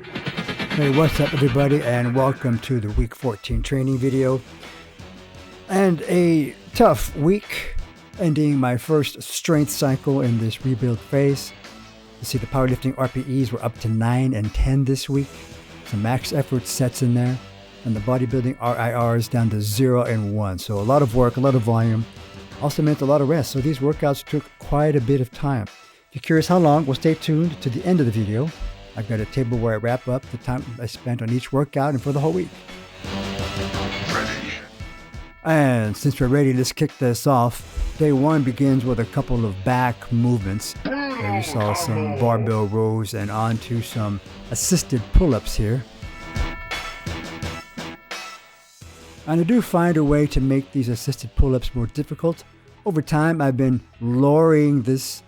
Hey, what's up everybody, and welcome to the week 14 training video. And a tough week, ending my first strength cycle in this rebuild phase. You see the powerlifting RPEs were up to 9 and 10 this week. Some max effort sets in there. And the bodybuilding RIRs down to 0 and 1. So a lot of work, a lot of volume. Also meant a lot of rest. So these workouts took quite a bit of time. If you're curious how long, well, stay tuned to the end of the video. I've got a table where I wrap up the time I spent on each workout and for the whole week. And since we're ready, let's kick this off. Day one begins with a couple of back movements. There you saw some barbell rows and onto some assisted pull-ups here. And I do find a way to make these assisted pull-ups more difficult. Over time, I've been lowering this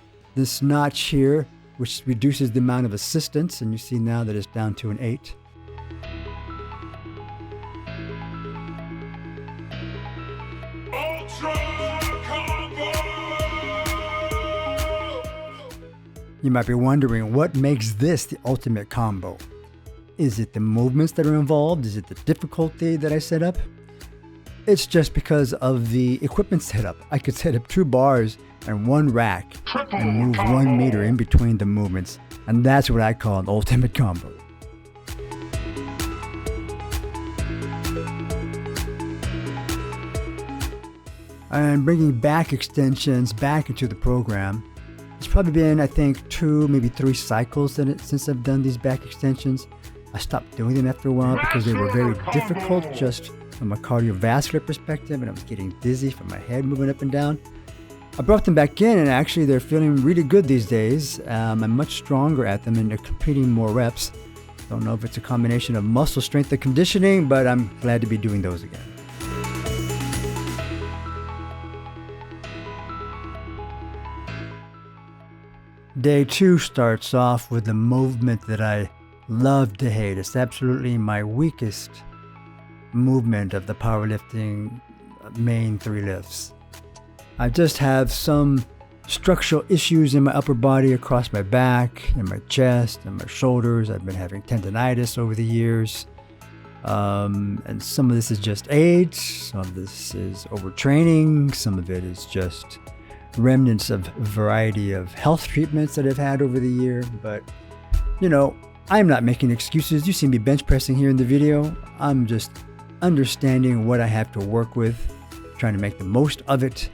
notch here, which reduces the amount of assistance, and you see now that it's down to an 8. You might be wondering, what makes this the ultimate combo? Is it the movements that are involved? Is it the difficulty that I set up? It's just because of the equipment setup. I could set up 2 bars and 1 rack and move 1 meter in between the movements. And that's what I call an ultimate combo. And bringing back extensions back into the program. It's probably been, I think, 2, maybe 3 cycles since I've done these back extensions. I stopped doing them after a while because they were very difficult just from a cardiovascular perspective, and I was getting dizzy from my head moving up and down. I brought them back in, and actually they're feeling really good these days. I'm much stronger at them, and they're completing more reps. Don't know if it's a combination of muscle strength and conditioning, but I'm glad to be doing those again. Day 2 starts off with the movement that I love to hate. It's absolutely my weakest movement of the powerlifting main 3 lifts. I just have some structural issues in my upper body, across my back, in my chest, and my shoulders. I've been having tendonitis over the years. And some of this is just age, some of this is overtraining, some of it is just remnants of a variety of health treatments that I've had over the year. But, you know, I'm not making excuses. You see me bench pressing here in the video. I'm just understanding what I have to work with, trying to make the most of it,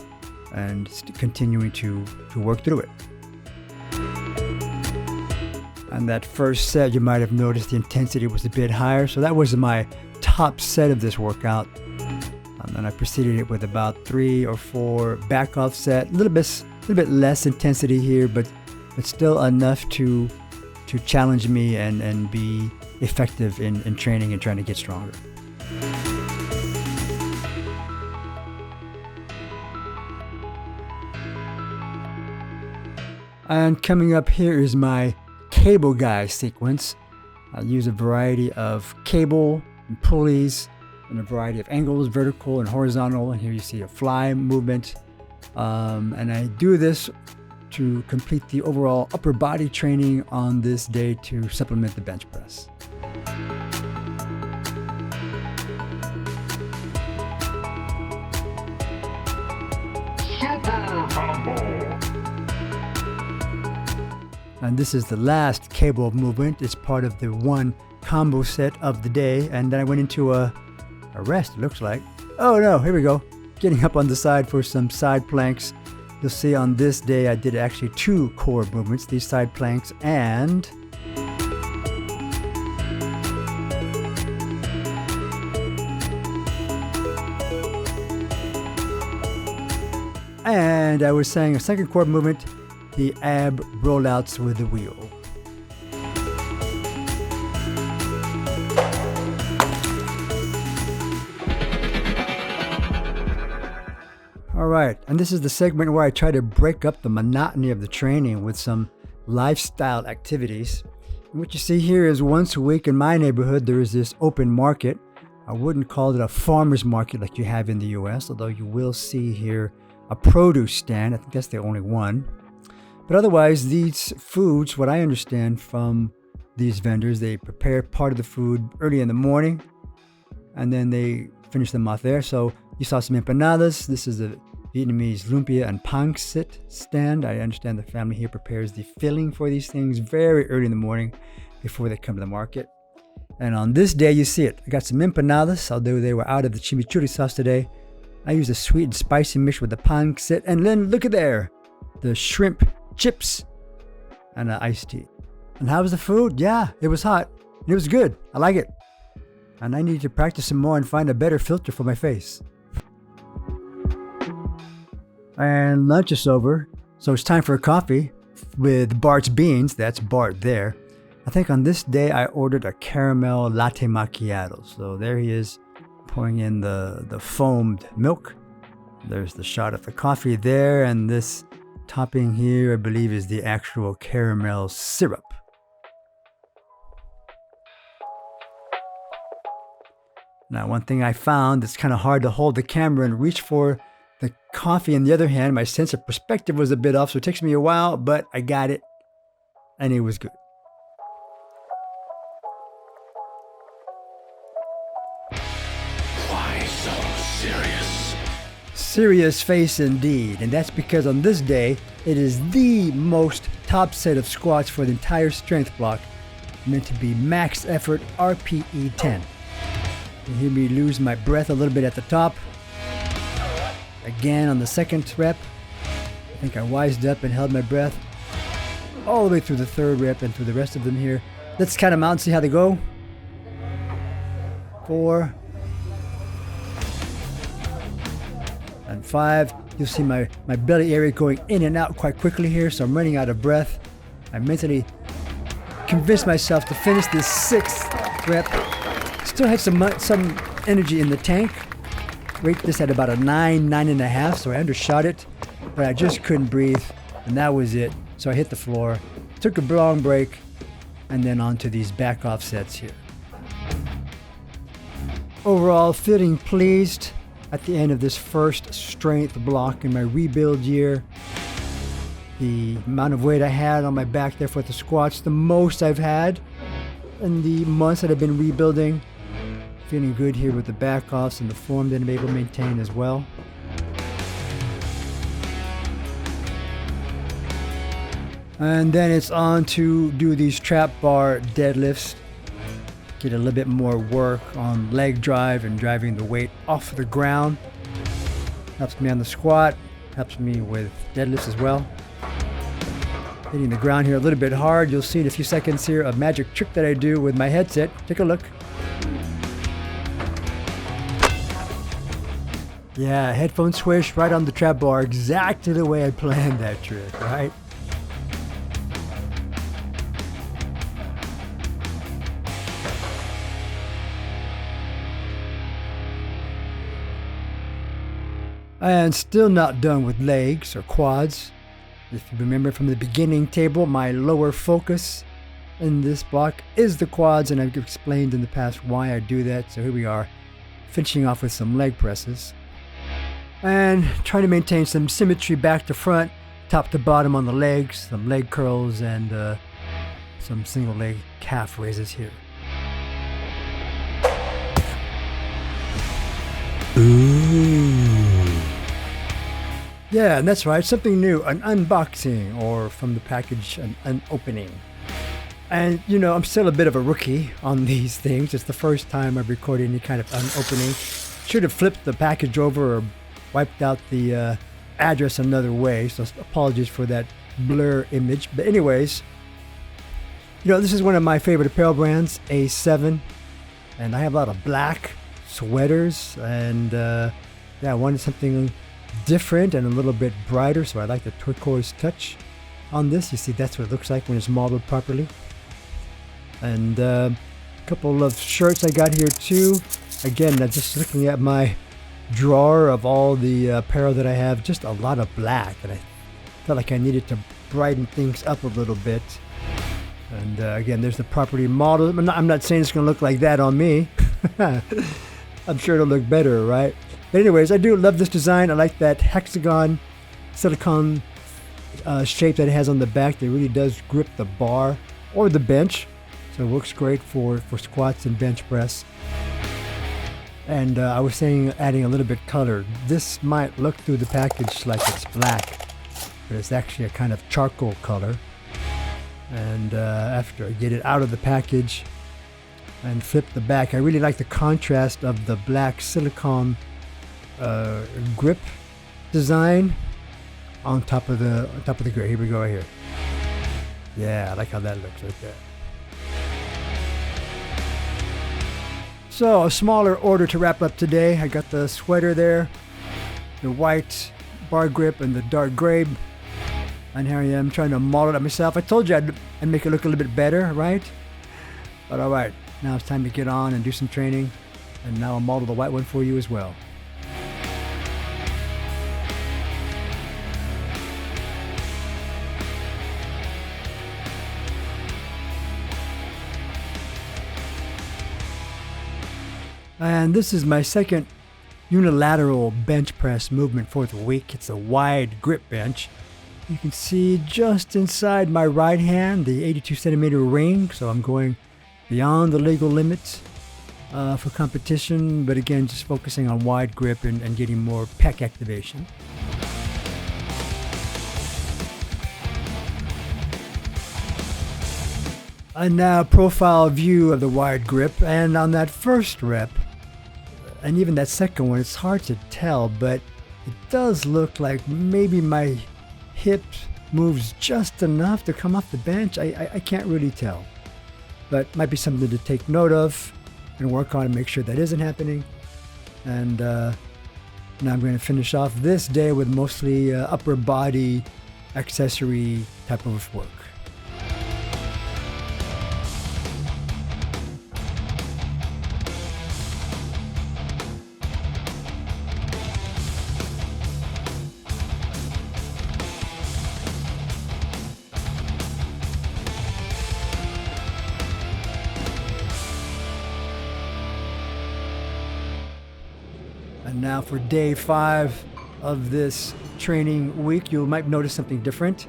and continuing to work through it. On that first set, you might have noticed the intensity was a bit higher. So that was my top set of this workout. And then I preceded it with about 3 or 4 back off set, a little bit less intensity here, but still enough to challenge me and be effective in training and trying to get stronger. And coming up here is my cable guy sequence. I use a variety of cable and pulleys in a variety of angles, vertical and horizontal. And here you see a fly movement. And I do this to complete the overall upper body training on this day to supplement the bench press. Super combo. And this is the last cable movement. It's part of the 1 combo set of the day. And then I went into a rest, it looks like. Oh no, here we go. Getting up on the side for some side planks. You'll see on this day I did actually 2 core movements, these side planks and I was saying a second core movement, the ab rollouts with the wheel. All right, and this is the segment where I try to break up the monotony of the training with some lifestyle activities. And what you see here is once a week in my neighborhood, there is this open market. I wouldn't call it a farmer's market like you have in the US, although you will see here a produce stand. I think that's the only one. But otherwise, these foods, what I understand from these vendors, they prepare part of the food early in the morning, and then they finish them off there. So you saw some empanadas. This is a Vietnamese lumpia and pancit stand. I understand the family here prepares the filling for these things very early in the morning before they come to the market. And on this day, you see it. I got some empanadas, although they were out of the chimichurri sauce today. I used a sweet and spicy mix with the pancit. And then look at there, the shrimp chips and an iced tea. And how was the food? Yeah, it was hot. It was good. I like it. And I need to practice some more and find a better filter for my face. And lunch is over, so it's time for a coffee with Bart's Beans. That's Bart there. I think on this day I ordered a caramel latte macchiato. So there he is pouring in the foamed milk. There's the shot of the coffee there, and this topping here I believe is the actual caramel syrup. Now, one thing I found, it's kind of hard to hold the camera and reach for the coffee. On the other hand, my sense of perspective was a bit off, so it takes me a while, but I got it, and it was good. Why so serious? Serious face indeed, and that's because on this day, it is the most top set of squats for the entire strength block, meant to be max effort RPE 10. You hear me lose my breath a little bit at the top. Again on the second rep. I think I wised up and held my breath all the way through the third rep and through the rest of them here. Let's count them out and see how they go. 4 and 5. You'll see my belly area going in and out quite quickly here, so I'm running out of breath. I mentally convinced myself to finish this 6th rep. Still had some energy in the tank. Rate this at about a 9.5, so I undershot it, but I just couldn't breathe, and that was it. So I hit the floor, took a long break, and then on to these back off sets here. Overall, feeling pleased at the end of this first strength block in my rebuild year. The amount of weight I had on my back there for the squats, the most I've had in the months that I've been rebuilding. Feeling good here with the back offs and the form that I'm able to maintain as well. And then it's on to do these trap bar deadlifts. Get a little bit more work on leg drive and driving the weight off the ground. Helps me on the squat, helps me with deadlifts as well. Hitting the ground here a little bit hard. You'll see in a few seconds here a magic trick that I do with my headset. Take a look. Yeah, headphone swish right on the trap bar, exactly the way I planned that trick, right? And still not done with legs or quads. If you remember from the beginning table, my lower focus in this block is the quads, and I've explained in the past why I do that. So here we are, finishing off with some leg presses. And trying to maintain some symmetry back to front, top to bottom on the legs, some leg curls, and some single leg calf raises here. Ooh. Yeah, and that's right, something new, an unboxing, or from the package, an opening. And you know, I'm still a bit of a rookie on these things. It's the first time I've recorded any kind of unopening. Should have flipped the package over or wiped out the address another way, so apologies for that blur image. But anyways, you know, this is one of my favorite apparel brands, A7, and I have a lot of black sweaters, and yeah, I wanted something different and a little bit brighter, so I like the turquoise touch on this. You see, that's what it looks like when it's modeled properly. And a couple of shirts I got here too. Again, just looking at my drawer of all the apparel that I have, just a lot of black, and I felt like I needed to brighten things up a little bit. And again, there's the property model. I'm not saying it's going to look like that on me. I'm sure it'll look better, right? But anyways, I do love this design. I like that hexagon silicone shape that it has on the back that really does grip the bar or the bench. So it works great for squats and bench press. And I was saying adding a little bit color. This might look through the package like it's black, but it's actually a kind of charcoal color. And after I get it out of the package and flip the back, I really like the contrast of the black silicone grip design on top of the grip. Here we go, right here. Yeah, I like how that looks right there. So a smaller order to wrap up today. I got the sweater there, the white bar grip and the dark gray. And here I am trying to model it myself. I told you I'd make it look a little bit better, right? But all right, now it's time to get on and do some training. And now I'll model the white one for you as well. And this is my second unilateral bench press movement for the week. It's a wide grip bench. You can see just inside my right hand the 82 centimeter ring, so I'm going beyond the legal limits for competition, but again just focusing on wide grip and getting more pec activation. And now profile view of the wide grip, and on that first rep and even that second one, it's hard to tell, but it does look like maybe my hip moves just enough to come off the bench. I can't really tell, but might be something to take note of and work on and make sure that isn't happening. And now I'm going to finish off this day with mostly upper body accessory type of work. And now for day 5 of this training week, you might notice something different.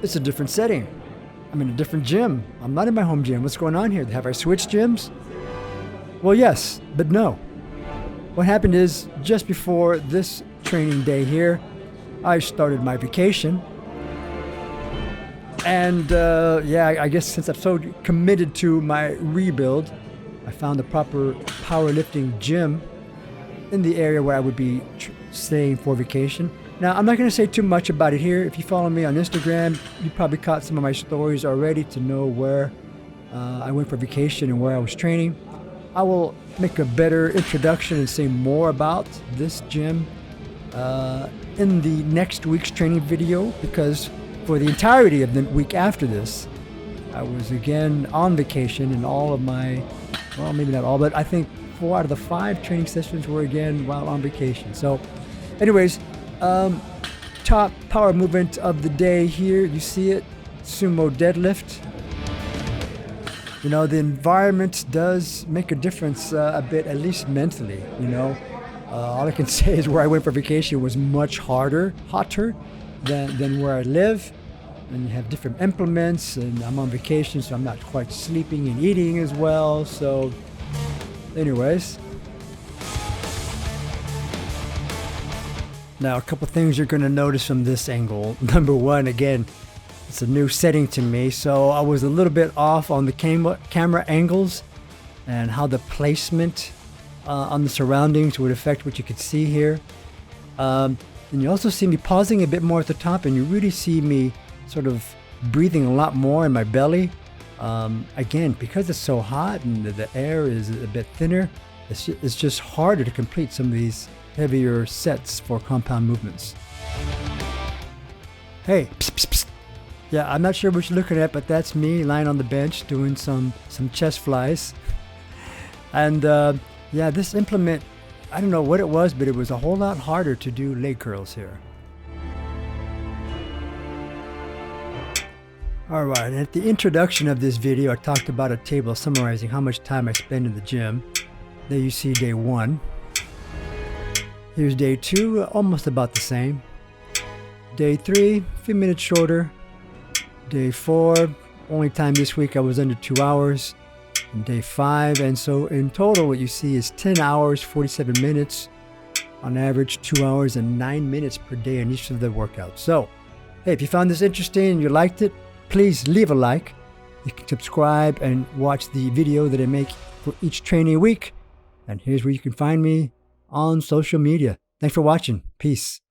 It's a different setting. I'm in a different gym. I'm not in my home gym. What's going on here? Have I switched gyms? Well, yes, but no. What happened is just before this training day here, I started my vacation. And I guess since I'm so committed to my rebuild, I found the proper powerlifting gym in the area where I would be staying for vacation. Now, I'm not going to say too much about it here. If you follow me on Instagram, you probably caught some of my stories already to know where I went for vacation and where I was training. I will make a better introduction and say more about this gym in the next week's training video, because for the entirety of the week after this, I was again on vacation, and all of my, well, maybe not all, but I think 4 out of the 5 training sessions were again while on vacation. So anyways, top power movement of the day here, you see it, Sumo deadlift. You know, the environment does make a difference a bit, at least mentally, you know. All I can say is where I went for vacation was much hotter than where I live. And you have different implements, and I'm on vacation, so I'm not quite sleeping and eating as well. So anyways, now a couple things you're going to notice from this angle. Number one, again, it's a new setting to me, so I was a little bit off on the camera angles and how the placement on the surroundings would affect what you could see here. And you also see me pausing a bit more at the top, and you really see me sort of breathing a lot more in my belly. Again, because it's so hot and the air is a bit thinner, it's just harder to complete some of these heavier sets for compound movements. Hey, psst, psst, psst. Yeah, I'm not sure what you're looking at, but that's me lying on the bench doing some chest flies. And yeah, this implement, I don't know what it was, but it was a whole lot harder to do leg curls here. Alright, at the introduction of this video, I talked about a table summarizing how much time I spend in the gym. There you see day 1. Here's day 2, almost about the same. Day 3, a few minutes shorter. Day 4, Only time this week I was under 2 hours on day 5. And so in total, what you see is 10 hours, 47 minutes. On average, 2 hours and 9 minutes per day in each of the workouts. So, hey, if you found this interesting and you liked it, please leave a like. You can subscribe and watch the video that I make for each training week. And here's where you can find me on social media. Thanks for watching. Peace.